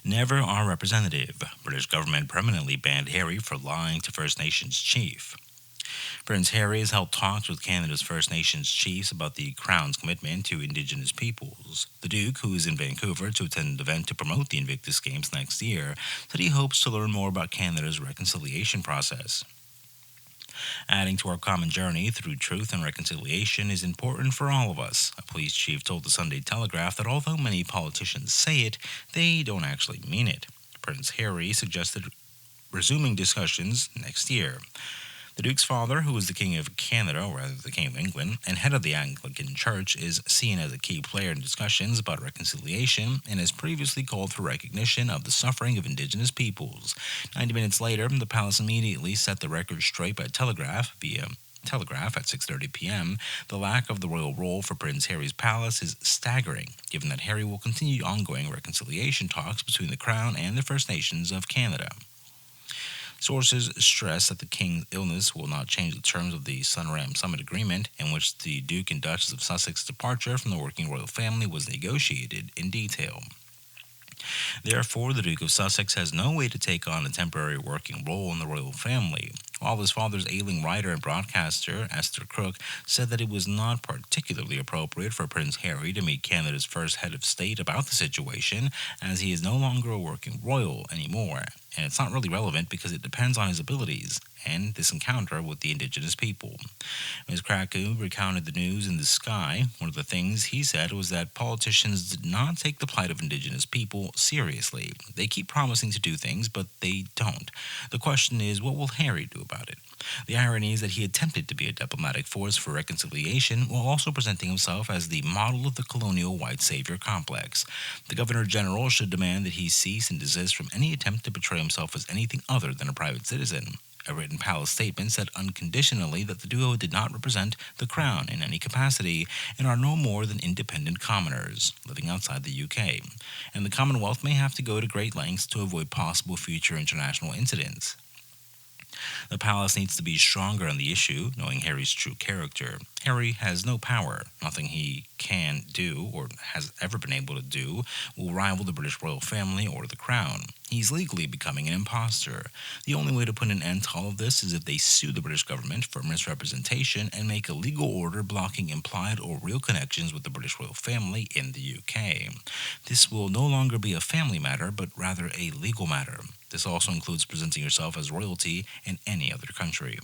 Never our representative. British government permanently banned Harry for lying to First Nations chief. Prince Harry has held talks with Canada's First Nations chiefs about the Crown's commitment to Indigenous peoples. The Duke, who is in Vancouver to attend an event to promote the Invictus Games next year, said he hopes to learn more about Canada's reconciliation process. Adding to our common journey through truth and reconciliation is important for all of us. A police chief told the Sunday Telegraph that although many politicians say it, they don't actually mean it. Prince Harry suggested resuming discussions next year. The Duke's father, who is the King of Canada, or rather the King of England, and head of the Anglican Church, is seen as a key player in discussions about reconciliation and has previously called for recognition of the suffering of Indigenous peoples. 90 minutes later, the palace immediately set the record straight by telegraph via Telegraph at 6:30 p.m. The lack of the royal role for Prince Harry's palace is staggering, given that Harry will continue ongoing reconciliation talks between the Crown and the First Nations of Canada. Sources stress that the King's illness will not change the terms of the Sunram Summit Agreement, in which the Duke and Duchess of Sussex's departure from the working royal family was negotiated in detail. Therefore, the Duke of Sussex has no way to take on a temporary working role in the royal family, while his father's ailing writer and broadcaster, Esther Crook, said that it was not particularly appropriate for Prince Harry to meet Canada's first head of state about the situation, as he is no longer a working royal anymore, and it's not really relevant because it depends on his abilities and this encounter with the Indigenous people. Ms. Krakow recounted the news in the Sky. One of the things he said was that politicians did not take the plight of Indigenous people seriously. They keep promising to do things, but they don't. The question is, what will Harry do about it? The irony is that he attempted to be a diplomatic force for reconciliation while also presenting himself as the model of the colonial white savior complex. The Governor General should demand that he cease and desist from any attempt to portray himself as anything other than a private citizen. A written palace statement said unconditionally that the duo did not represent the Crown in any capacity and are no more than independent commoners living outside the UK, and the Commonwealth may have to go to great lengths to avoid possible future international incidents. The palace needs to be stronger on the issue, knowing Harry's true character. Harry has no power. Nothing he can do, or has ever been able to do, will rival the British royal family or the Crown. He's legally becoming an imposter. The only way to put an end to all of this is if they sue the British government for misrepresentation and make a legal order blocking implied or real connections with the British royal family in the UK. This will no longer be a family matter, but rather a legal matter. This also includes presenting yourself as royalty in any other country.